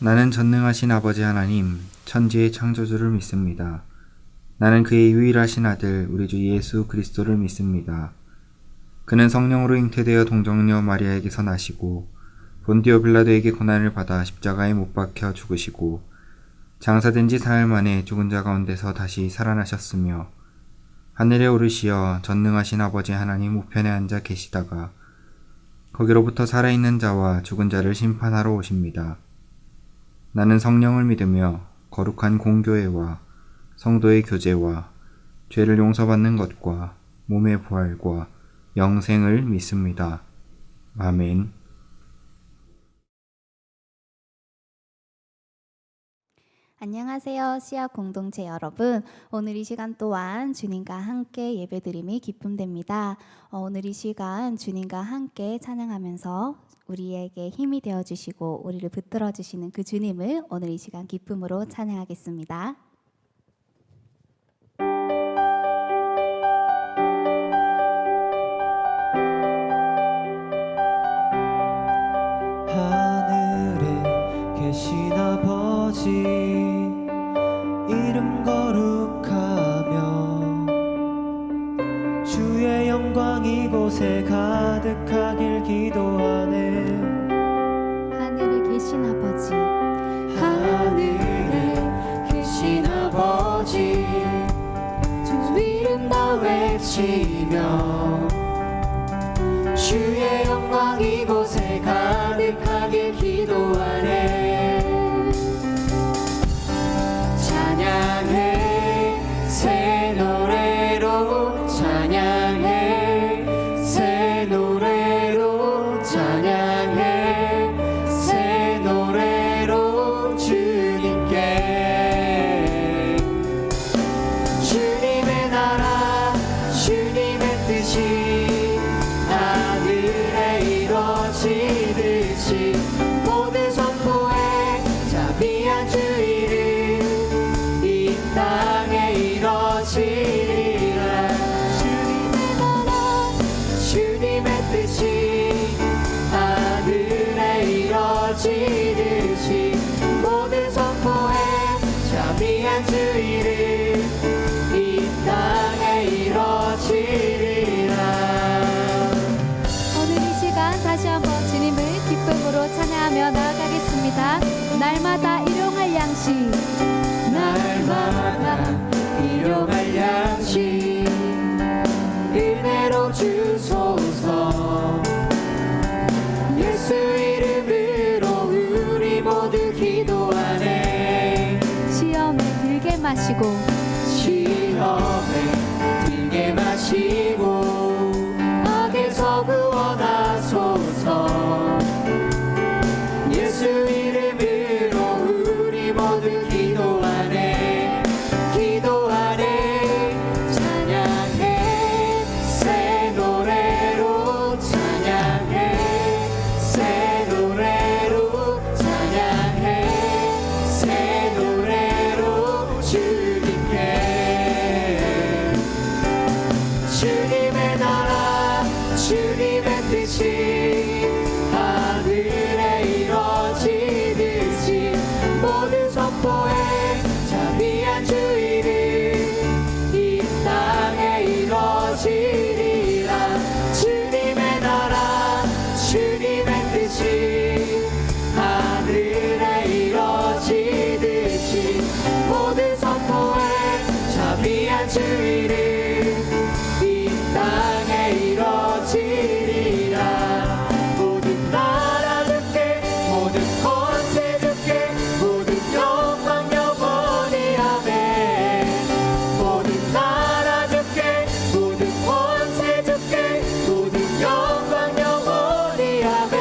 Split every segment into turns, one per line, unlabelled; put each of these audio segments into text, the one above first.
나는 전능하신 아버지 하나님, 천지의 창조주를 믿습니다. 나는 그의 유일하신 아들, 우리 주 예수 그리스도를 믿습니다. 그는 성령으로 잉태되어 동정녀 마리아에게서 나시고 본디오 빌라도에게 고난을 받아 십자가에 못 박혀 죽으시고 장사된 지 사흘 만에 죽은 자 가운데서 다시 살아나셨으며 하늘에 오르시어 전능하신 아버지 하나님 우편에 앉아 계시다가 거기로부터 살아있는 자와 죽은 자를 심판하러 오십니다. 나는 성령을 믿으며 거룩한 공교회와 성도의 교제와 죄를 용서받는 것과 몸의 부활과 영생을 믿습니다. 아멘.
안녕하세요. 씨앗 공동체 여러분. 오늘 이 시간 또한 주님과 함께 예배드림이 기쁨됩니다. 오늘 이 시간 주님과 함께 찬양하면서 우리에게 힘이 되어주시고 우리를 붙들어주시는 그 주님을 오늘 이 시간 기쁨으로 찬양하겠습니다.
하늘에 계신 아버지 이름 거룩하며 주의 영광 이곳에 가득하길 기도하네.
하늘에 계신 아버지,
하늘에 계신 아버지 주 이름 다 외치며 주의 영광 이곳에 가득하길 기도하네. 찬양해 새 노래로 찬양해 새 노래로 찬양해 새 노래로 주님께 주님의 나라 주님의 뜻이 하늘에 이루어지듯이 모든 선포에 자비한 주 이름 이 땅에 이루어지리라. 주님의 나라 주님의 뜻이 하늘에 이루어지듯이 모든 선포에 자비한 주 이름 이 땅에 이루어지리라.
오늘 이 시간 다시 한번 주님을 기쁨으로 찬양하며 나아가겠습니다. 날마다 일용할 양식,
날마다 일용할 양식 은혜로 주소서. 예수 이름으로 우리 모두 기도하네.
시험에 들게 마시고
시험에 들게 마시고 악에서 구원하소서. 예수 이름으로 우리 모두 기도하네. 기도하네. 찬양해 새 노래로 찬양해 새 노래로 찬양해 새 노래로 주님께 주님의 나라 주님의 뜻이 하늘에 이루어지듯이 모든 선포에 자비한 주 이름 이 땅에 이루어지리라. 주님의 나라 주님의 뜻이 하늘에 이루어지듯이 모든 선포에 자비한 주 이름 이 땅에 이루어지리라. 모든 나라 주께 모든 권세 주께 모든 영광 영원히 아멘. 모든 나라 주께 모든 권세 주께 모든 영광 영원히 아멘.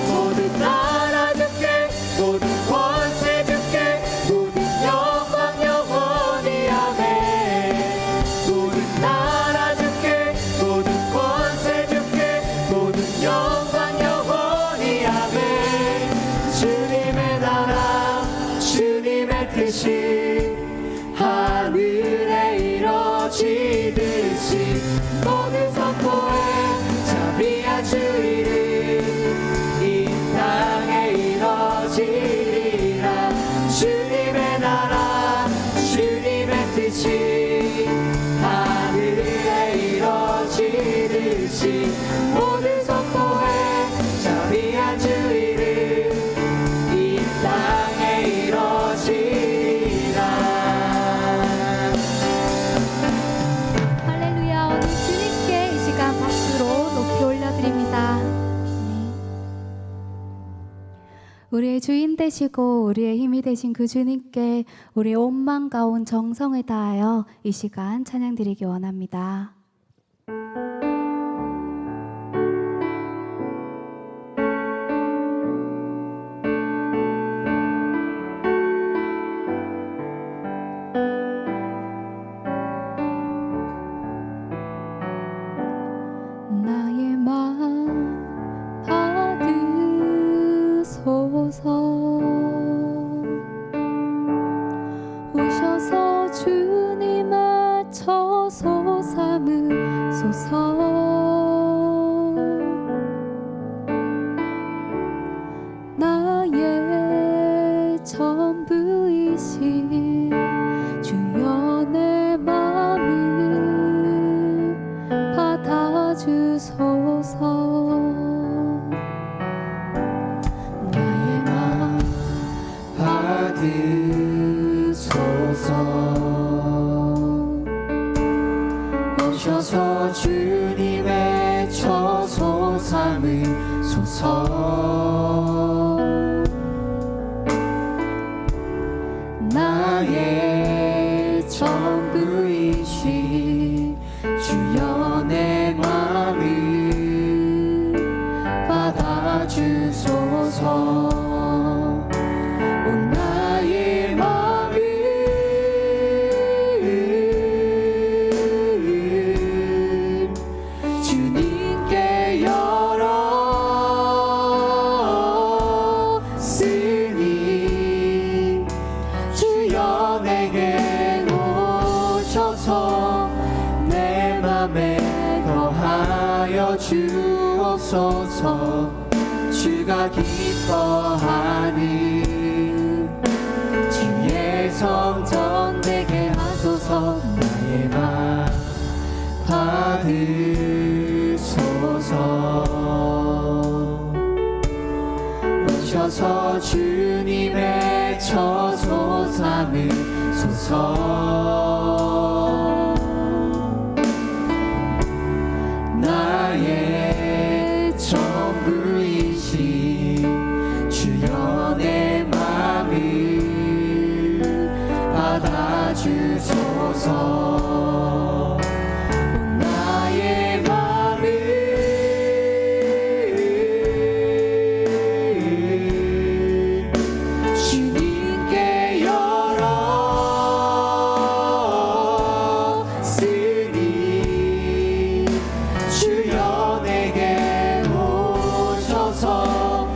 모든 나라 주께 모든 권세 주께 모든 영광 영원히 아멘. 모든 나라 주께 모든 권세 주께 모든 영광 영원히 아멘. 주님의 나라 주님의 뜻이 하늘에 이루어지듯이 모든 선포에 자비한 주 이름 이 땅에 이루어지리라.
우리의 주인 되시고 우리의 힘이 되신 그 주님께 우리의 온 마음과 온 정성을 다하여 이 시간 찬양 드리기 원합니다. 나의 마음 받으소서. 오셔서 주님의 처소 삼으소서. 나의 전부이신 주여 내 마음을 받아주소서. 나의 마음
받으소서. 오셔서 주님의 처소 삼으소서. 나의 전부이신 주여 내 마음을 받아주소서. 온 나의 마음을 주님께 열었으니 주여 내게 오셔서 내 맘에 거하여 주옵소서. 주가 기뻐하는 주의 성전 되게 하소서. 나의 맘 받으소서. 오셔서 주님의 처소 삼으소서. 나의 전부이신 주여 내 맘을 받아주소서. 온 나의 맘을 주님께 열었으니 주여 내게 오셔서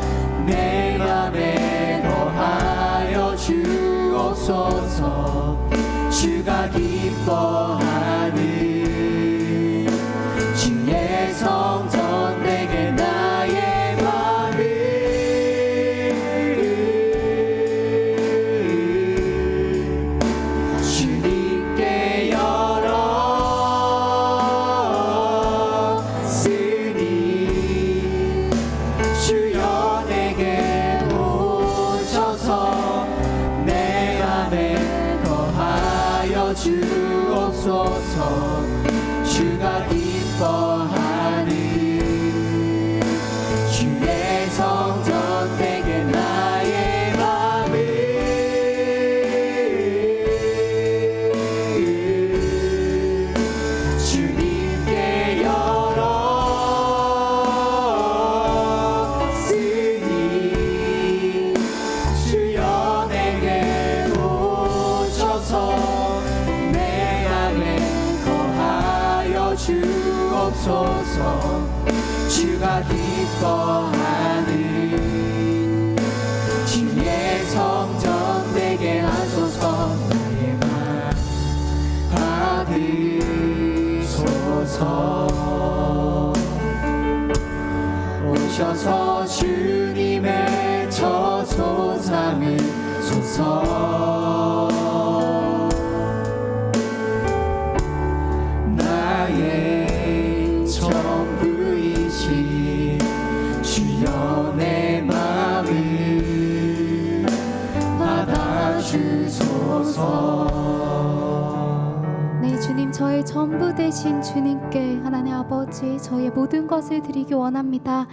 내 맘에 거하여 주옵소서. 주가 기뻐하는 주의 성전 내게 나의 맘을 주님께 열었으니 주여 내게 오셔서 내 맘에 거하여 주옵소서. 주가 기뻐하는 주의 성전 되게 나의 맘을 주님께 열었으니 주여 내게 오셔서 내 맘에 거하여 주옵소서. 주가 기뻐하는 주의 성전 되게 하소서. 나의 맘 받으소서. 오셔서 주님의 처소 삼으소서. 나의 전부이신 주여 내 맘을 받아주소서.
네, 주님, 저의 전부 되신 주님께 하나님 아버지 저의 모든 것을 드리기 원합니다.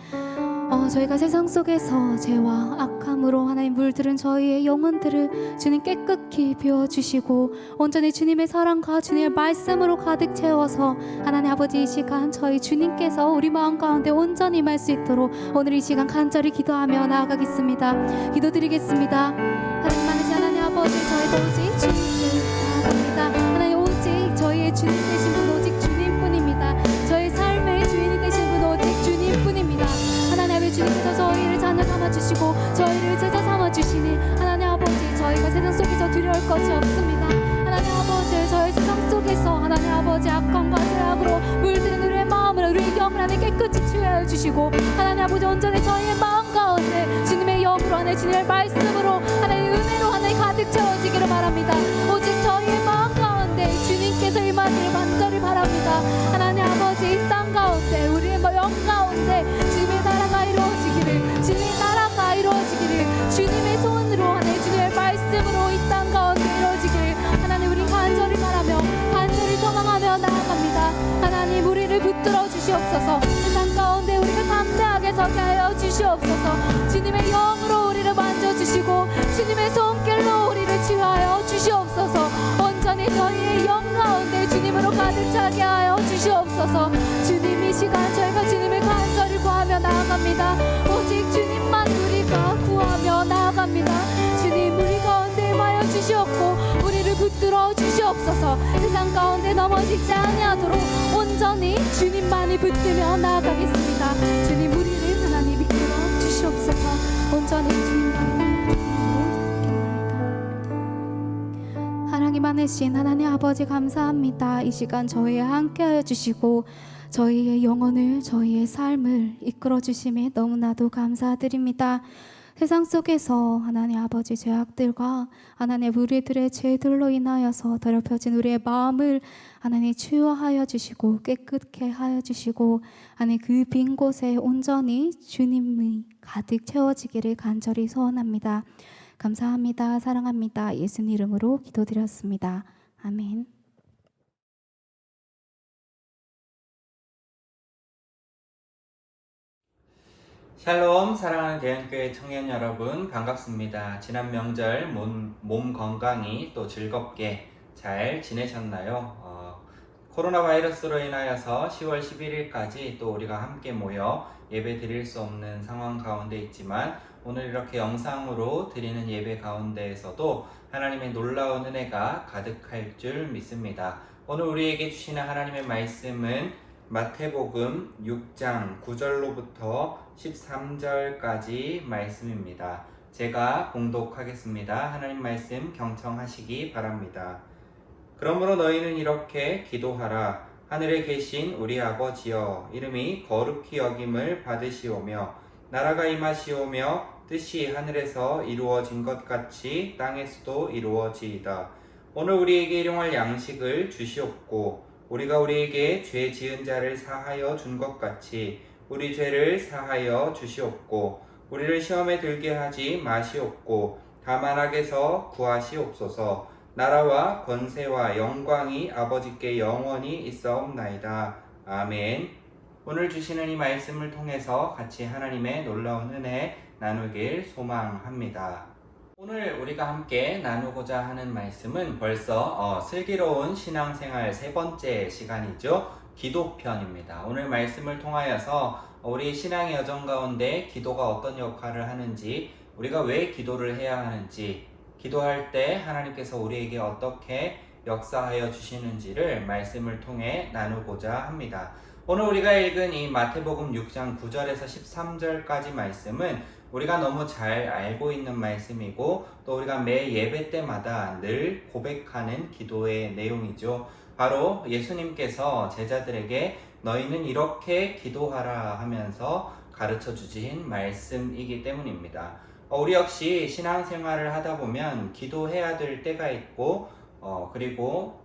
저희가 세상 속에서 죄와 악함으로 하나님 물들은 저희의 영혼들을 주님 깨끗이 비워주시고 온전히 주님의 사랑과 주님의 말씀으로 가득 채워서 하나님 아버지 이 시간 저희 주님께서 우리 마음 가운데 온전히 임할 수 있도록 오늘 이 시간 간절히 기도하며 나아가겠습니다. 기도드리겠습니다. 하나님 많으신 하나님 아버지 저희가 오직 주님을 나아갑니다. 하나님 오직 저희의 주님 되신 분 오직 주님뿐입니다. 저희 삶의 주인이 되신 분 오직 주님뿐입니다. 하나님 아버지 주님께서 저희를 자녀 삼아주시고 저희를 제자 삼아주시니 하나님 아버지 저희가 세상 속에서 두려울 것이 없습니다. 하나님 아버지 저희 세상 속에서 하나님 아버지 악함과 죄악으로 물드는 우리의 마음을 우리의 영을 안에 깨끗이 치유하여 주시고 하나님 아버지 온전히 저희의 마음 가운데 주님의 영으로 안에 주님의 말씀으로 하나님의 은혜로 하나님 가득 채워지기를 바랍니다. 오직 저희의 마음 가운데 주님께서 임하기를 간절히 바랍니다. 하나님 아버지 이 땅 가운데 우리의 영 가운데 주님의 나라가 이루어지기를 주님의 나라가 이루어지기를 주님의 손으로 하나님 주님의 말씀으로 이 땅 가운데 이루어지기를 하나님 우리 간절히 바라며 간절히 소망하며 나아갑니다. 하나님 우리를 붙들어 주시옵소서. 세상 가운데 우리가 담대하게 서게 하여 주시옵소서. 주님의 영으로 우리를 만져주시고 주님의 손길로 우리를 치유하여 주시옵소서. 온전히 저희의 영 가운데 주님으로 가득 차게 하여 주시옵소서. 주님 이 시간 저희가 주님을 간절히 구하며 나아갑니다. 오직 주님만 우리가 구하며 나아갑니다. 주님 우리 가운데 임하여 주시옵고 우리를 붙들어 주시옵소서. 세상 가운데 넘어지지 아니하도록 온전히 주님만이 붙들며 나아가겠습니다. 주님 우리를 하나님 이끌어 주시옵소서. 온전히 주님만이 하나님 안에신 하나님 아버지 감사합니다. 이 시간 저희와 함께하여 주시고 저희의 영혼을 저희의 삶을 이끌어 주심에 너무나도 감사드립니다. 세상 속에서 하나님 아버지 죄악들과 하나님 우리들의 죄들로 인하여서 더럽혀진 우리의 마음을 하나님 치유하여 주시고 깨끗게 하여 주시고 하나님 그 빈 곳에 온전히 주님이 가득 채워지기를 간절히 소원합니다. 감사합니다. 사랑합니다. 예수님 이름으로 기도드렸습니다. 아멘.
샬롬 사랑하는 대한교회 청년 여러분 반갑습니다. 지난 명절 몸 건강히 또 즐겁게 잘 지내셨나요? 코로나 바이러스로 인하여서 10월 11일까지 또 우리가 함께 모여 예배 드릴 수 없는 상황 가운데 있지만 오늘 이렇게 영상으로 드리는 예배 가운데에서도 하나님의 놀라운 은혜가 가득할 줄 믿습니다. 오늘 우리에게 주시는 하나님의 말씀은 마태복음 6장 9절로부터 13절까지 말씀입니다. 제가 봉독하겠습니다. 하나님 말씀 경청하시기 바랍니다. 그러므로 너희는 이렇게 기도하라. 하늘에 계신 우리 아버지여, 이름이 거룩히 여김을 받으시오며 나라가 임하시오며 뜻이 하늘에서 이루어진 것 같이 땅에서도 이루어지이다. 오늘 우리에게 일용할 양식을 주시옵고 우리가 우리에게 죄 지은 자를 사하여 준 것 같이 우리 죄를 사하여 주시옵고 우리를 시험에 들게 하지 마시옵고 다만 악에서 구하시옵소서. 나라와 권세와 영광이 아버지께 영원히 있사옵나이다. 아멘. 오늘 주시는 이 말씀을 통해서 같이 하나님의 놀라운 은혜 나누길 소망합니다. 오늘 우리가 함께 나누고자 하는 말씀은 벌써 슬기로운 신앙생활 세 번째 시간이죠. 기도편입니다. 오늘 말씀을 통하여서 우리 신앙의 여정 가운데 기도가 어떤 역할을 하는지, 우리가 왜 기도를 해야 하는지, 기도할 때 하나님께서 우리에게 어떻게 역사하여 주시는지를 말씀을 통해 나누고자 합니다. 오늘 우리가 읽은 이 마태복음 6장 9절에서 13절까지 말씀은 우리가 너무 잘 알고 있는 말씀이고 또 우리가 매 예배 때마다 늘 고백하는 기도의 내용이죠. 바로 예수님께서 제자들에게 너희는 이렇게 기도하라 하면서 가르쳐 주신 말씀이기 때문입니다. 우리 역시 신앙생활을 하다 보면 기도해야 될 때가 있고 그리고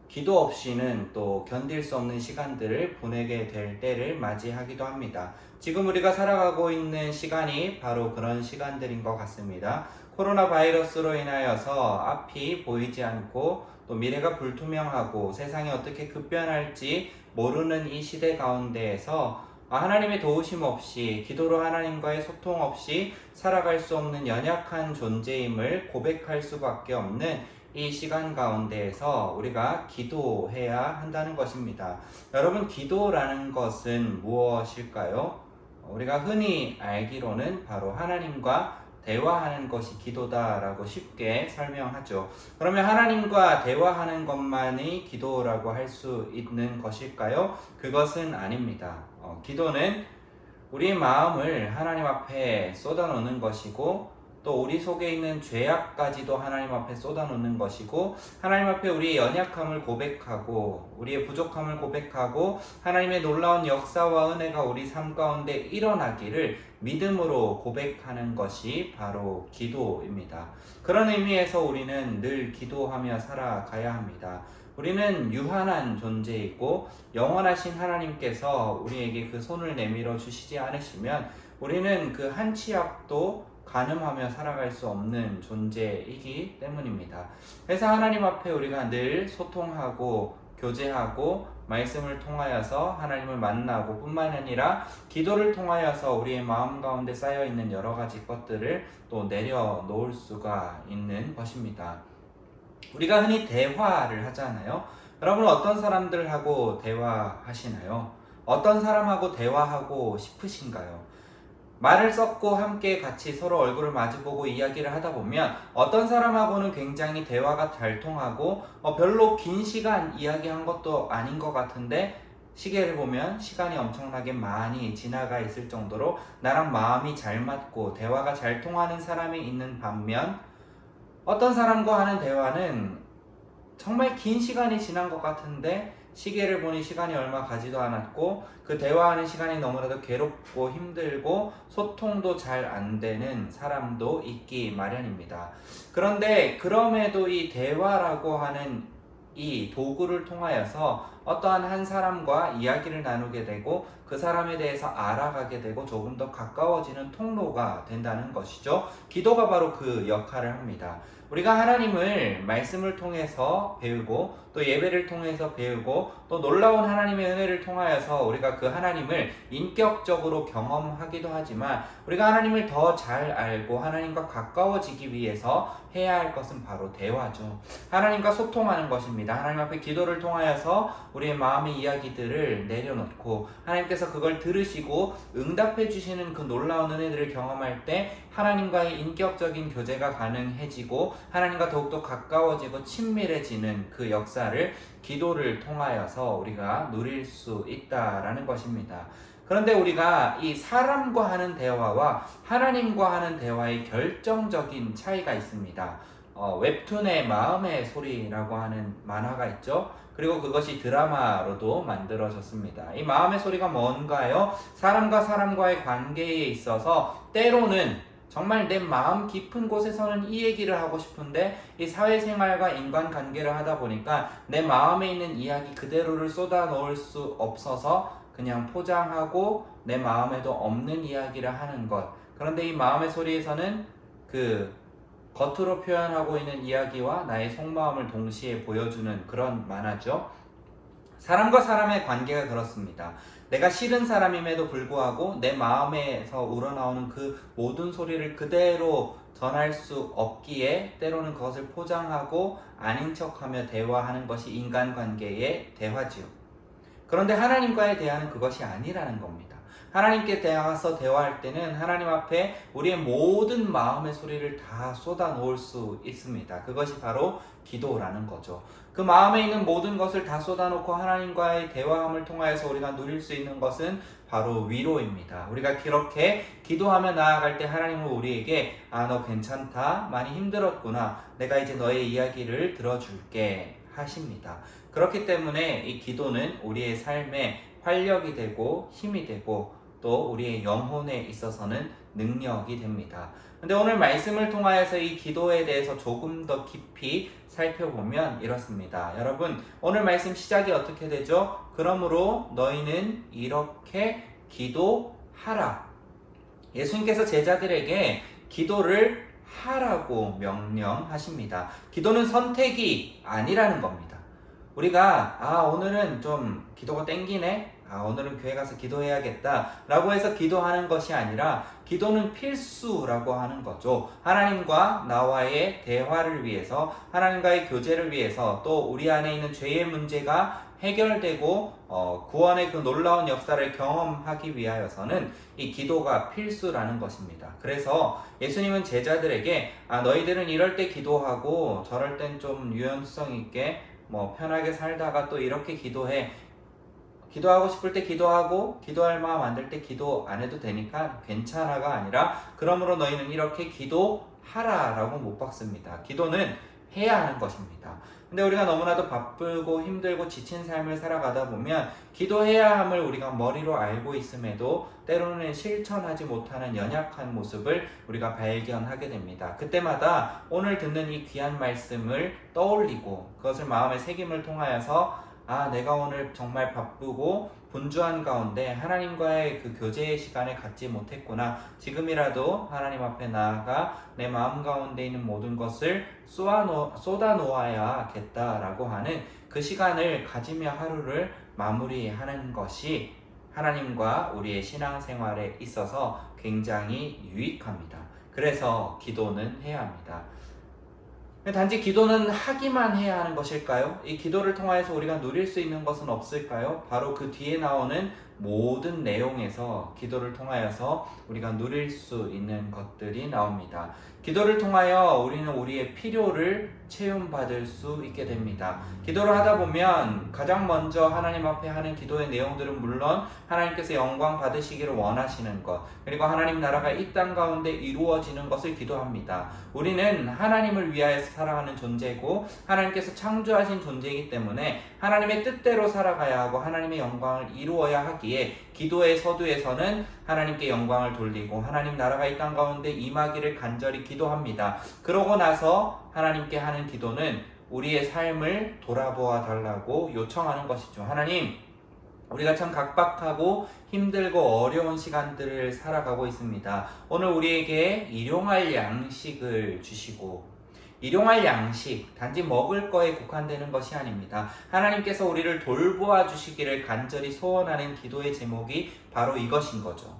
기도 없이는 또 견딜 수 없는 시간들을 보내게 될 때를 맞이하기도 합니다. 지금 우리가 살아가고 있는 시간이 바로 그런 시간들인 것 같습니다. 코로나 바이러스로 인하여서 앞이 보이지 않고 또 미래가 불투명하고 세상이 어떻게 급변할지 모르는 이 시대 가운데에서 하나님의 도우심 없이, 기도로 하나님과의 소통 없이 살아갈 수 없는 연약한 존재임을 고백할 수밖에 없는 이 시간 가운데에서 우리가 기도해야 한다는 것입니다. 여러분, 기도라는 것은 무엇일까요? 우리가 흔히 알기로는 바로 하나님과 대화하는 것이 기도다라고 쉽게 설명하죠. 그러면 하나님과 대화하는 것만이 기도라고 할 수 있는 것일까요? 그것은 아닙니다. 기도는 우리의 마음을 하나님 앞에 쏟아놓는 것이고, 또 우리 속에 있는 죄악까지도 하나님 앞에 쏟아놓는 것이고, 하나님 앞에 우리의 연약함을 고백하고 우리의 부족함을 고백하고 하나님의 놀라운 역사와 은혜가 우리 삶 가운데 일어나기를 믿음으로 고백하는 것이 바로 기도입니다. 그런 의미에서 우리는 늘 기도하며 살아가야 합니다. 우리는 유한한 존재이고 영원하신 하나님께서 우리에게 그 손을 내밀어 주시지 않으시면 우리는 그 한 치 앞도 가늠하며 살아갈 수 없는 존재이기 때문입니다. 그래서 하나님 앞에 우리가 늘 소통하고 교제하고 말씀을 통하여서 하나님을 만나고 뿐만 아니라 기도를 통하여서 우리의 마음 가운데 쌓여있는 여러 가지 것들을 또 내려놓을 수가 있는 것입니다. 우리가 흔히 대화를 하잖아요. 여러분, 어떤 사람들하고 대화하시나요? 어떤 사람하고 대화하고 싶으신가요? 말을 섞고 함께 같이 서로 얼굴을 마주보고 이야기를 하다 보면 어떤 사람하고는 굉장히 대화가 잘 통하고 별로 긴 시간 이야기한 것도 아닌 것 같은데 시계를 보면 시간이 엄청나게 많이 지나가 있을 정도로 나랑 마음이 잘 맞고 대화가 잘 통하는 사람이 있는 반면, 어떤 사람과 하는 대화는 정말 긴 시간이 지난 것 같은데 시계를 보니 시간이 얼마 가지도 않았고 그 대화하는 시간이 너무나도 괴롭고 힘들고 소통도 잘 안 되는 사람도 있기 마련입니다. 그런데 그럼에도 이 대화라고 하는 이 도구를 통하여서 어떠한 한 사람과 이야기를 나누게 되고 그 사람에 대해서 알아가게 되고 조금 더 가까워지는 통로가 된다는 것이죠. 기도가 바로 그 역할을 합니다. 우리가 하나님을 말씀을 통해서 배우고 또 예배를 통해서 배우고 또 놀라운 하나님의 은혜를 통하여서 우리가 그 하나님을 인격적으로 경험하기도 하지만, 우리가 하나님을 더 잘 알고 하나님과 가까워지기 위해서 해야 할 것은 바로 대화죠. 하나님과 소통하는 것입니다. 하나님 앞에 기도를 통하여서 우리의 마음의 이야기들을 내려놓고 하나님께서 그걸 들으시고 응답해 주시는 그 놀라운 은혜들을 경험할 때 하나님과의 인격적인 교제가 가능해지고 하나님과 더욱더 가까워지고 친밀해지는 그 역사를 기도를 통하여서 우리가 누릴 수 있다라는 것입니다. 그런데 우리가 이 사람과 하는 대화와 하나님과 하는 대화의 결정적인 차이가 있습니다. 웹툰의 마음의 소리라고 하는 만화가 있죠. 그리고 그것이 드라마로도 만들어졌습니다. 이 마음의 소리가 뭔가요? 사람과 사람과의 관계에 있어서 때로는 정말 내 마음 깊은 곳에서는 이 얘기를 하고 싶은데 이 사회생활과 인간관계를 하다 보니까 내 마음에 있는 이야기 그대로를 쏟아놓을 수 없어서 그냥 포장하고 내 마음에도 없는 이야기를 하는 것. 그런데 이 마음의 소리에서는 그 겉으로 표현하고 있는 이야기와 나의 속마음을 동시에 보여주는 그런 만화죠. 사람과 사람의 관계가 그렇습니다. 내가 싫은 사람임에도 불구하고 내 마음에서 우러나오는 그 모든 소리를 그대로 전할 수 없기에 때로는 그것을 포장하고 아닌 척하며 대화하는 것이 인간관계의 대화지요. 그런데 하나님과의 대화는 그것이 아니라는 겁니다. 하나님께 대화해서 대화할 때는 하나님 앞에 우리의 모든 마음의 소리를 다 쏟아놓을 수 있습니다. 그것이 바로 기도라는 거죠. 그 마음에 있는 모든 것을 다 쏟아놓고 하나님과의 대화함을 통하여서 우리가 누릴 수 있는 것은 바로 위로입니다. 우리가 그렇게 기도하며 나아갈 때 하나님은 우리에게 너 괜찮다, 많이 힘들었구나, 내가 이제 너의 이야기를 들어줄게 하십니다. 그렇기 때문에 이 기도는 우리의 삶에 활력이 되고 힘이 되고 또 우리의 영혼에 있어서는 능력이 됩니다. 근데 오늘 말씀을 통하여서 이 기도에 대해서 조금 더 깊이 살펴보면 이렇습니다. 여러분, 오늘 말씀 시작이 어떻게 되죠? 그러므로 너희는 이렇게 기도하라. 예수님께서 제자들에게 기도를 하라고 명령하십니다. 기도는 선택이 아니라는 겁니다. 우리가 오늘은 좀 기도가 땡기네, 오늘은 교회 가서 기도해야겠다라고 해서 기도하는 것이 아니라 기도는 필수라고 하는 거죠. 하나님과 나와의 대화를 위해서, 하나님과의 교제를 위해서, 또 우리 안에 있는 죄의 문제가 해결되고 구원의 그 놀라운 역사를 경험하기 위하여서는 이 기도가 필수라는 것입니다. 그래서 예수님은 제자들에게 너희들은 이럴 때 기도하고 저럴 땐 좀 유연성 있게 편하게 살다가 또 이렇게 기도해. 기도하고 싶을 때 기도하고 기도할 마음 안 들 때 기도 안 해도 되니까 괜찮아가 아니라 그러므로 너희는 이렇게 기도하라 라고 못 박습니다. 기도는 해야 하는 것입니다. 근데 우리가 너무나도 바쁘고 힘들고 지친 삶을 살아가다 보면 기도해야 함을 우리가 머리로 알고 있음에도 때로는 실천하지 못하는 연약한 모습을 우리가 발견하게 됩니다. 그때마다 오늘 듣는 이 귀한 말씀을 떠올리고 그것을 마음에 새김을 통하여서 내가 오늘 정말 바쁘고 분주한 가운데 하나님과의 그 교제의 시간을 갖지 못했구나. 지금이라도 하나님 앞에 나아가 내 마음 가운데 있는 모든 것을 쏟아 놓아야겠다라고 하는 그 시간을 가지며 하루를 마무리하는 것이 하나님과 우리의 신앙생활에 있어서 굉장히 유익합니다. 그래서 기도는 해야 합니다. 단지 기도는 하기만 해야 하는 것일까요? 이 기도를 통하여서 우리가 누릴 수 있는 것은 없을까요? 바로 그 뒤에 나오는 모든 내용에서 기도를 통하여서 우리가 누릴 수 있는 것들이 나옵니다. 기도를 통하여 우리는 우리의 필요를 채움받을 수 있게 됩니다. 기도를 하다 보면 가장 먼저 하나님 앞에 하는 기도의 내용들은 물론 하나님께서 영광 받으시기를 원하시는 것, 그리고 하나님 나라가 이 땅 가운데 이루어지는 것을 기도합니다. 우리는 하나님을 위하여서 살아가는 존재고 하나님께서 창조하신 존재이기 때문에 하나님의 뜻대로 살아가야 하고 하나님의 영광을 이루어야 하기에 기도의 서두에서는 하나님께 영광을 돌리고 하나님 나라가 이 땅 가운데 임하기를 간절히 기도합니다. 그러고 나서 하나님께 하는 기도는 우리의 삶을 돌아보아 달라고 요청하는 것이죠. 하나님, 우리가 참 각박하고 힘들고 어려운 시간들을 살아가고 있습니다. 오늘 우리에게 일용할 양식을 주시고, 일용할 양식, 단지 먹을 거에 국한되는 것이 아닙니다. 하나님께서 우리를 돌보아 주시기를 간절히 소원하는 기도의 제목이 바로 이것인 거죠.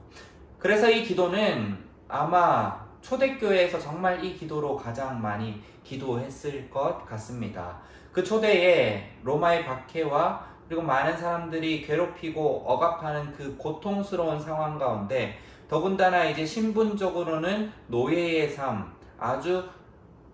그래서 이 기도는 아마 초대교회에서 정말 이 기도로 가장 많이 기도했을 것 같습니다. 그 초대에 로마의 박해와 그리고 많은 사람들이 괴롭히고 억압하는 그 고통스러운 상황 가운데 더군다나 이제 신분적으로는 노예의 삶, 아주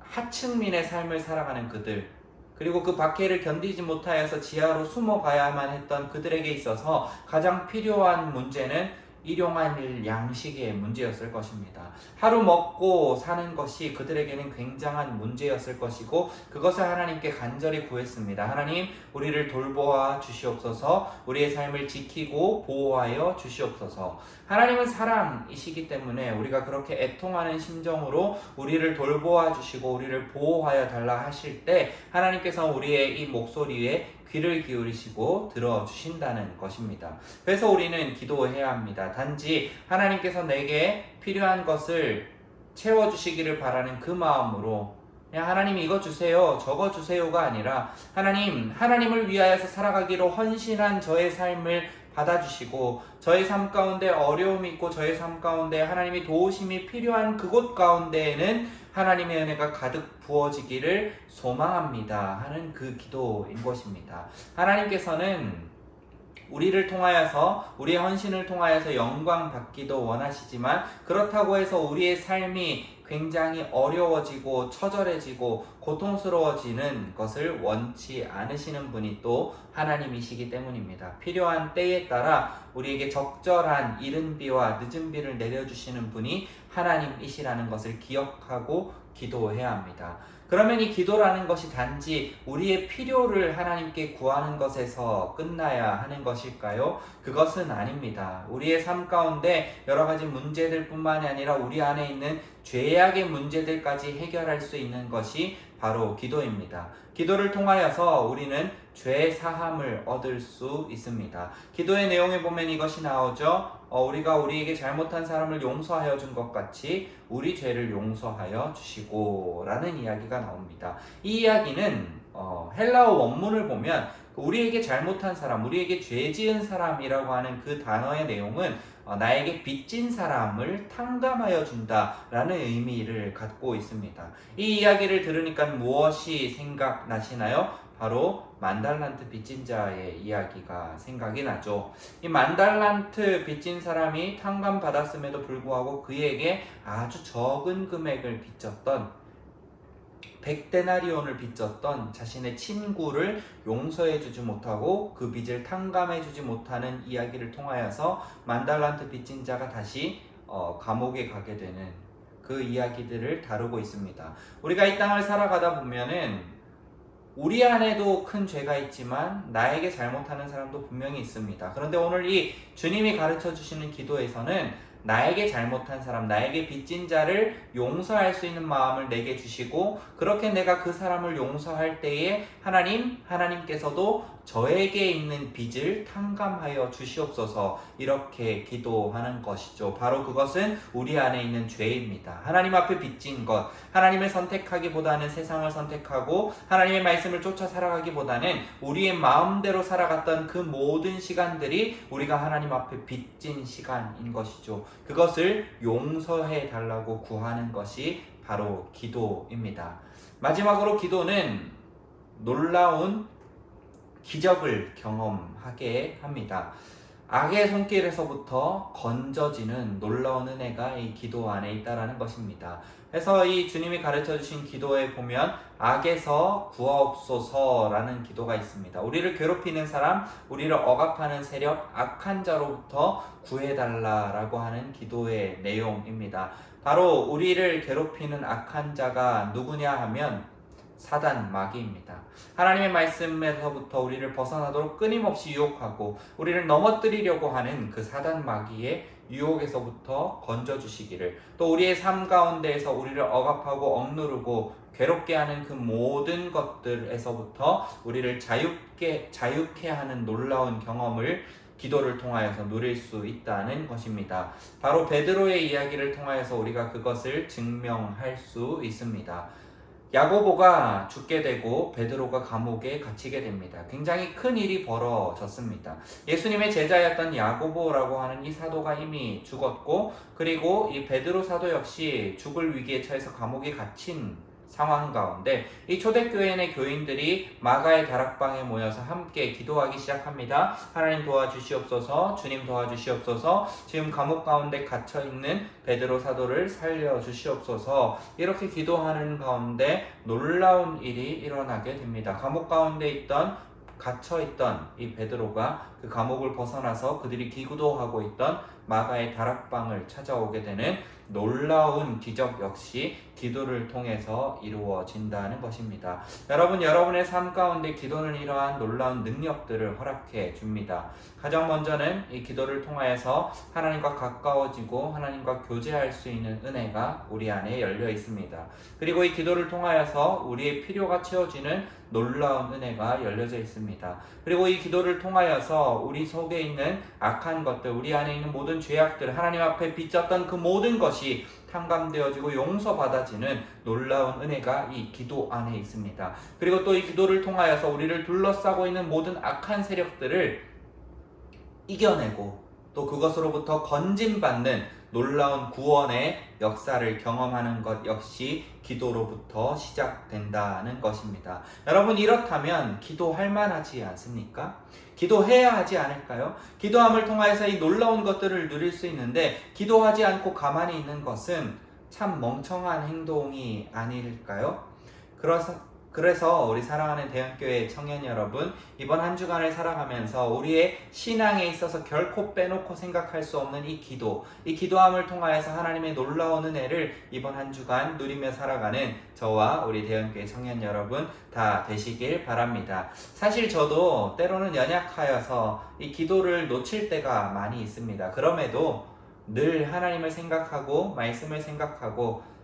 하층민의 삶을 살아가는 그들, 그리고 그 박해를 견디지 못하여서 지하로 숨어가야만 했던 그들에게 있어서 가장 필요한 문제는 일용할 양식의 문제였을 것입니다. 하루 먹고 사는 것이 그들에게는 굉장한 문제였을 것이고 그것을 하나님께 간절히 구했습니다. 하나님, 우리를 돌보아 주시옵소서. 우리의 삶을 지키고 보호하여 주시옵소서. 하나님은 사랑이시기 때문에 우리가 그렇게 애통하는 심정으로 우리를 돌보아 주시고 우리를 보호하여 달라 하실 때 하나님께서 우리의 이 목소리에 귀를 기울이시고 들어주신다는 것입니다. 그래서 우리는 기도해야 합니다. 단지 하나님께서 내게 필요한 것을 채워주시기를 바라는 그 마음으로 그냥 하나님 이거 주세요, 저거 주세요가 아니라 하나님, 하나님을 위하여서 살아가기로 헌신한 저의 삶을 받아주시고 저의 삶 가운데 어려움이 있고 저의 삶 가운데 하나님의 도우심이 필요한 그곳 가운데에는 하나님의 은혜가 가득 부어지기를 소망합니다 하는 그 기도인 것입니다. 하나님께서는 우리를 통하여서 우리의 헌신을 통하여서 영광 받기도 원하시지만 그렇다고 해서 우리의 삶이 굉장히 어려워지고 처절해지고 고통스러워지는 것을 원치 않으시는 분이 또 하나님이시기 때문입니다. 필요한 때에 따라 우리에게 적절한 이른 비와 늦은 비를 내려주시는 분이 하나님이시라는 것을 기억하고 기도해야 합니다. 그러면 이 기도라는 것이 단지 우리의 필요를 하나님께 구하는 것에서 끝나야 하는 것일까요? 그것은 아닙니다. 우리의 삶 가운데 여러 가지 문제들 뿐만이 아니라 우리 안에 있는 죄악의 문제들까지 해결할 수 있는 것이 바로 기도입니다. 기도를 통하여서 우리는 죄 사함을 얻을 수 있습니다. 기도의 내용에 보면 이것이 나오죠. 우리가 우리에게 잘못한 사람을 용서하여 준 것 같이 우리 죄를 용서하여 주시고 라는 이야기가 나옵니다. 이 이야기는 헬라어 원문을 보면 우리에게 잘못한 사람, 우리에게 죄 지은 사람이라고 하는 그 단어의 내용은 나에게 빚진 사람을 탕감하여 준다라는 의미를 갖고 있습니다. 이 이야기를 들으니까 무엇이 생각나시나요? 바로 만달란트 빚진 자의 이야기가 생각이 나죠. 이 만달란트 빚진 사람이 탕감받았음에도 불구하고 그에게 아주 적은 금액을 빚졌던 100데나리온을 빚졌던 자신의 친구를 용서해주지 못하고 그 빚을 탕감해주지 못하는 이야기를 통하여서 만달란트 빚진 자가 다시 감옥에 가게 되는 그 이야기들을 다루고 있습니다. 우리가 이 땅을 살아가다 보면은 우리 안에도 큰 죄가 있지만 나에게 잘못하는 사람도 분명히 있습니다. 그런데 오늘 이 주님이 가르쳐 주시는 기도에서는 나에게 잘못한 사람, 나에게 빚진 자를 용서할 수 있는 마음을 내게 주시고, 그렇게 내가 그 사람을 용서할 때에 하나님께서도 저에게 있는 빚을 탕감하여 주시옵소서, 이렇게 기도하는 것이죠. 바로 그것은 우리 안에 있는 죄입니다. 하나님 앞에 빚진 것, 하나님을 선택하기보다는 세상을 선택하고 하나님의 말씀을 쫓아 살아가기보다는 우리의 마음대로 살아갔던 그 모든 시간들이 우리가 하나님 앞에 빚진 시간인 것이죠. 그것을 용서해 달라고 구하는 것이 바로 기도입니다. 마지막으로 기도는 놀라운 기적을 경험하게 합니다. 악의 손길에서부터 건져지는 놀라운 은혜가 이 기도 안에 있다라는 것입니다. 그래서 이 주님이 가르쳐 주신 기도에 보면 악에서 구하옵소서라는 기도가 있습니다. 우리를 괴롭히는 사람, 우리를 억압하는 세력, 악한 자로부터 구해달라라고 하는 기도의 내용입니다. 바로 우리를 괴롭히는 악한 자가 누구냐 하면 사단, 마귀입니다. 하나님의 말씀에서부터 우리를 벗어나도록 끊임없이 유혹하고 우리를 넘어뜨리려고 하는 그 사단, 마귀의 유혹에서부터 건져주시기를, 또 우리의 삶 가운데에서 우리를 억압하고 억누르고 괴롭게 하는 그 모든 것들에서부터 우리를 자유케 하는 놀라운 경험을 기도를 통하여서 누릴 수 있다는 것입니다. 바로 베드로의 이야기를 통하여서 우리가 그것을 증명할 수 있습니다. 야고보가 죽게 되고 베드로가 감옥에 갇히게 됩니다. 굉장히 큰 일이 벌어졌습니다. 예수님의 제자였던 야고보라고 하는 이 사도가 이미 죽었고, 그리고 이 베드로 사도 역시 죽을 위기에 처해서 감옥에 갇힌 상황 가운데 이 초대교회 교인들이 마가의 다락방에 모여서 함께 기도하기 시작합니다. 하나님 도와주시옵소서, 주님 도와주시옵소서, 지금 감옥 가운데 갇혀있는 베드로 사도를 살려주시옵소서, 이렇게 기도하는 가운데 놀라운 일이 일어나게 됩니다. 감옥 가운데 갇혀있던 이 베드로가 그 감옥을 벗어나서 그들이 기도하고 있던 마가의 다락방을 찾아오게 되는 놀라운 기적 역시 기도를 통해서 이루어진다는 것입니다. 여러분, 여러분의 삶 가운데 기도는 이러한 놀라운 능력들을 허락해 줍니다. 가장 먼저는 이 기도를 통하여서 하나님과 가까워지고 하나님과 교제할 수 있는 은혜가 우리 안에 열려 있습니다. 그리고 이 기도를 통하여서 우리의 필요가 채워지는 놀라운 은혜가 열려져 있습니다. 그리고 이 기도를 통하여서 우리 속에 있는 악한 것들, 우리 안에 있는 모든 죄악들, 하나님 앞에 빚졌던 그 모든 것이 탕감되어지고 용서받아지는 놀라운 은혜가 이 기도 안에 있습니다. 그리고 또 이 기도를 통하여서 우리를 둘러싸고 있는 모든 악한 세력들을 이겨내고 또 그것으로부터 건진받는 놀라운 구원의 역사를 경험하는 것 역시 기도로부터 시작된다는 것입니다. 여러분, 이렇다면 기도할 만하지 않습니까? 기도해야 하지 않을까요? 기도함을 통해서 이 놀라운 것들을 누릴 수 있는데 기도하지 않고 가만히 있는 것은 참 멍청한 행동이 아닐까요? 그래서 우리 사랑하는 대형교회 청년 여러분, 이번 한 주간을 살아가면서 우리의 신앙에 있어서 결코 빼놓고 생각할 수 없는 이 기도함을 통하여서 하나님의 놀라운 은혜를 이번 한 주간 누리며 살아가는 저와 우리 대형교회 청년 여러분 다 되시길 바랍니다. 사실 저도 때로는 연약하여서 이 기도를 놓칠 때가 많이 있습니다. 그럼에도 늘 하나님을 생각하고 말씀을 생각하고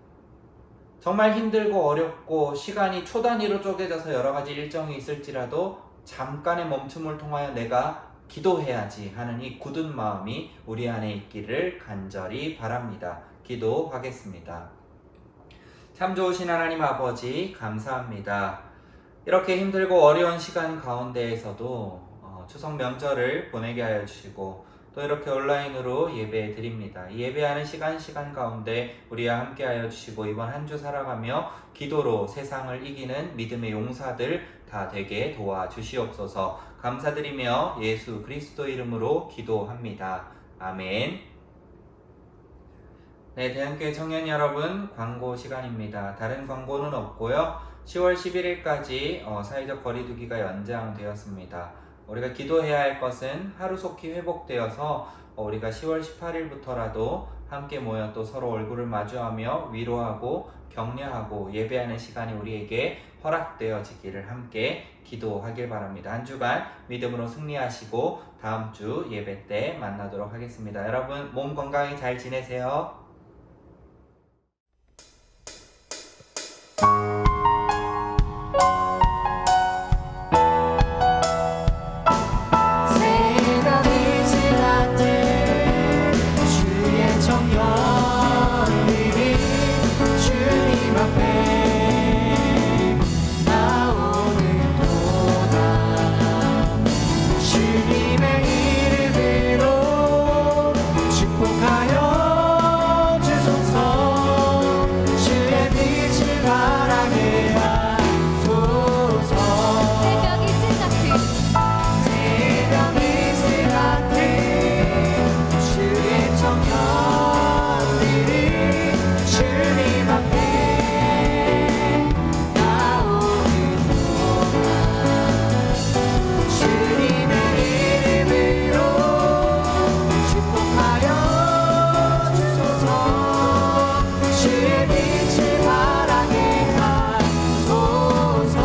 정말 힘들고 어렵고 시간이 초 단위로 쪼개져서 여러 가지 일정이 있을지라도 잠깐의 멈춤을 통하여 내가 기도해야지 하는 이 굳은 마음이 우리 안에 있기를 간절히 바랍니다. 기도하겠습니다. 참 좋으신 하나님 아버지, 감사합니다. 이렇게 힘들고 어려운 시간 가운데에서도 추석 명절을 보내게 하여 주시고 또 이렇게 온라인으로 예배 드립니다. 이 예배하는 시간 가운데 우리와 함께 하여 주시고 이번 한 주 살아가며 기도로 세상을 이기는 믿음의 용사들 다 되게 도와주시옵소서. 감사드리며 예수 그리스도 이름으로 기도합니다. 아멘. 네, 대한교회 청년 여러분, 광고 시간입니다. 다른 광고는 없고요. 10월 11일까지 사회적 거리두기가 연장되었습니다. 우리가 기도해야 할 것은 하루속히 회복되어서 우리가 10월 18일부터라도 함께 모여 또 서로 얼굴을 마주하며 위로하고 격려하고 예배하는 시간이 우리에게 허락되어지기를 함께 기도하길 바랍니다. 한 주간 믿음으로 승리하시고 다음 주 예배 때 만나도록 하겠습니다. 여러분 몸 건강히 잘 지내세요.
새벽이 지날 때 주의 청년들이 주님 앞에 나오는도다. 주님의 이름으로 축복하여 주소서. 주의 빛을 바라게 하소서. 새벽 이슬 같은 주의 청년들이 주님 앞에 나오는도다. 주님의 이름으로 축복하여 주소서. 주의 빛을 바라게 하소서.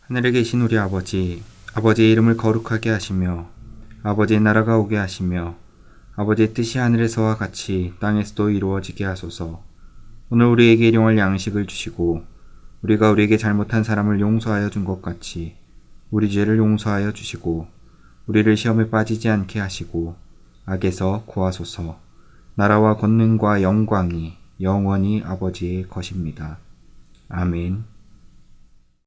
하늘에 계신 우리 아버지, 아버지의 이름을 거룩하게 하시며 아버지의 나라가 오게 하시며 아버지의 뜻이 하늘에서와 같이 땅에서도 이루어지게 하소서. 오늘 우리에게 일용할 양식을 주시고 우리가 우리에게 잘못한 사람을 용서하여 준 것 같이 우리 죄를 용서하여 주시고 우리를 시험에 빠지지 않게 하시고 악에서 구하소서. 나라와 권능과 영광이 영원히 아버지의 것입니다. 아멘.